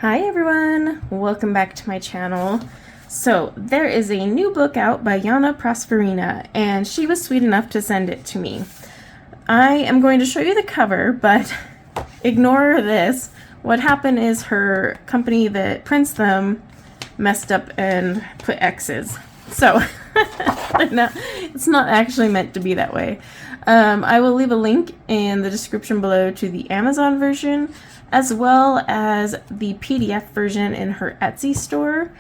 Hi everyone, welcome back to my channel. So there is a new book out by Janna and she was sweet enough to send it to me. I am going to show you the cover, but ignore this. What happened is her company that prints them messed up and put X's. So it's not actually meant to be that way. I will leave a link in the description below to the Amazon version, as well as the PDF version in her Etsy store.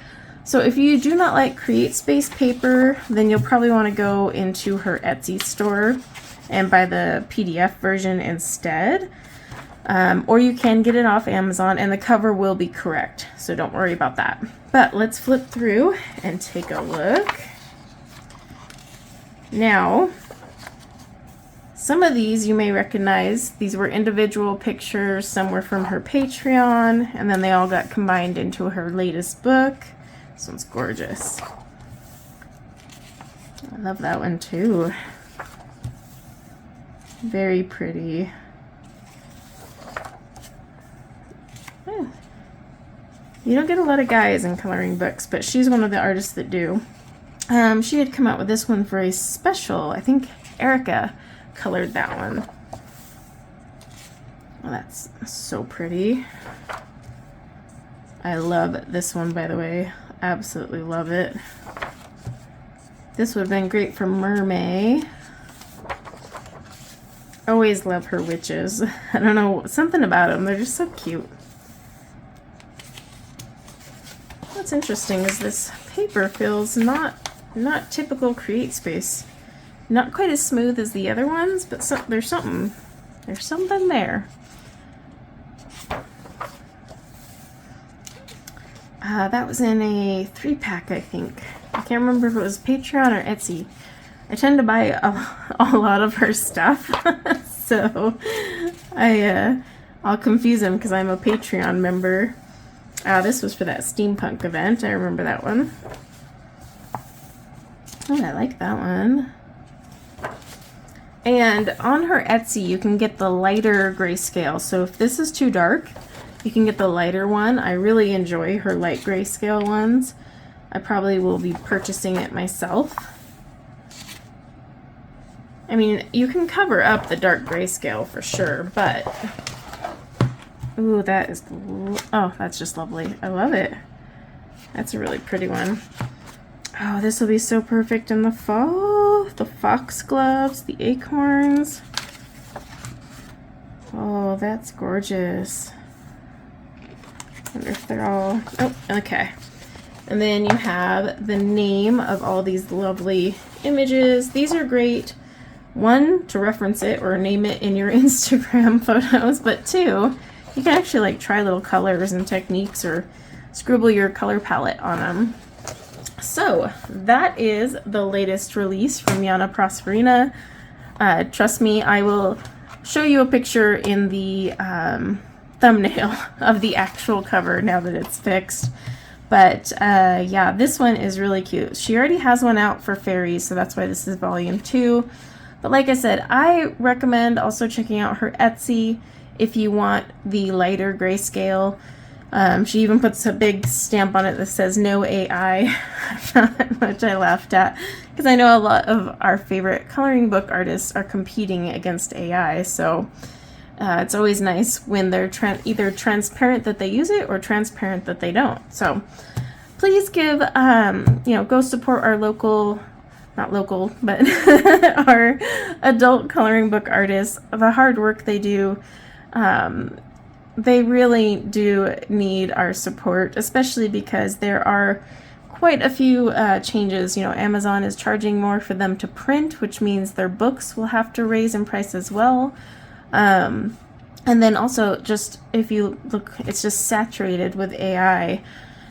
So if you do not like Create Space paper, then you'll probably want to go into her Etsy store and buy the PDF version instead. Or you can get it off Amazon and the cover will be correct, so don't worry about that. But let's flip through and take a look. Now, some of these you may recognize. These were individual pictures, some were from her Patreon, and then they all got combined into her latest book. This one's gorgeous. I love that one too. Very pretty. You don't get a lot of guys in coloring books, but she's one of the artists that do. She had come out with this one for a special. I think Erica colored that one. Oh, that's so pretty. I love this one, by the way. Absolutely love it. This would have been great for Mermaid. Always love her witches. I don't know, something about them. They're just so cute. What's interesting is this paper feels not typical Create Space. Not quite as smooth as the other ones, but there's something there. That was in a 3-pack, I think. I can't remember if it was Patreon or Etsy. I tend to buy a lot of her stuff, so I'll confuse them because I'm a Patreon member. This was for that steampunk event. I remember that one. Oh, I like that one. And on her Etsy, you can get the lighter grayscale. So if this is too dark, you can get the lighter one. I really enjoy her light grayscale ones. I probably will be purchasing it myself. I mean, you can cover up the dark grayscale for sure, but ooh, that is, oh, that's just lovely. I love it. That's a really pretty one. Oh, this will be so perfect in the fall. The foxgloves, the acorns. Oh, that's gorgeous. I wonder if they're all, oh, okay. And then you have the name of all these lovely images. These are great. One, to reference it or name it in your Instagram photos, but two, you can actually like try little colors and techniques or scribble your color palette on them. So that is the latest release from Janna Prosperina. Trust me, I will show you a picture in the thumbnail of the actual cover now that it's fixed. But yeah, this one is really cute. She already has one out for Faeries, so that's why this is volume 2. But like I said, I recommend also checking out her Etsy if you want the lighter grayscale. She even puts a big stamp on it that says no AI, which I laughed at because I know a lot of our favorite coloring book artists are competing against AI. So it's always nice when they're either transparent that they use it or transparent that they don't. So please give, go support our local, not local, but our adult coloring book artists. The hard work they do. They really do need our support, especially because there are quite a few changes. You know, Amazon is charging more for them to print, which means their books will have to raise in price as well. And then also, just if you look, it's just saturated with AI.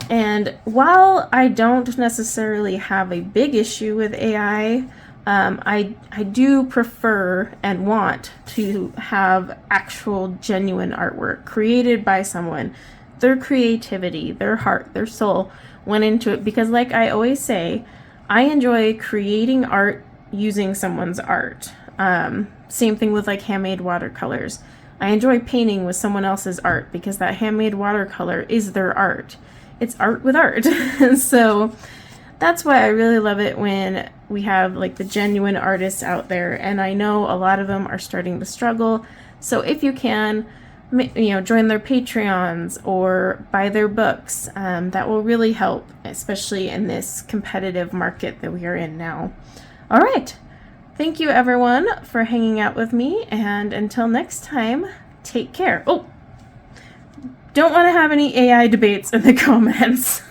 And while I don't necessarily have a big issue with AI, I do prefer and want to have actual genuine artwork created by someone. Their creativity, their heart, their soul went into it, because like I always say, I enjoy creating art using someone's art. Same thing with like handmade watercolors. I enjoy painting with someone else's art because that handmade watercolor is their art. It's art with art. So that's why I really love it when we have like the genuine artists out there, and I know a lot of them are starting to struggle. So if you can, join their Patreons or buy their books, that will really help, especially in this competitive market that we are in now. All right. Thank you everyone for hanging out with me, and until next time, take care. Oh, don't want to have any AI debates in the comments.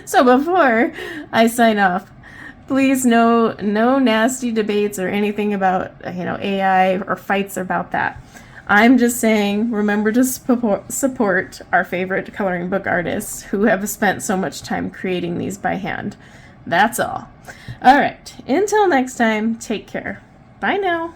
So before I sign off, please no nasty debates or anything about AI or fights about that. I'm just saying, remember to support our favorite coloring book artists who have spent so much time creating these by hand. That's all. All right, until next time, take care. Bye now.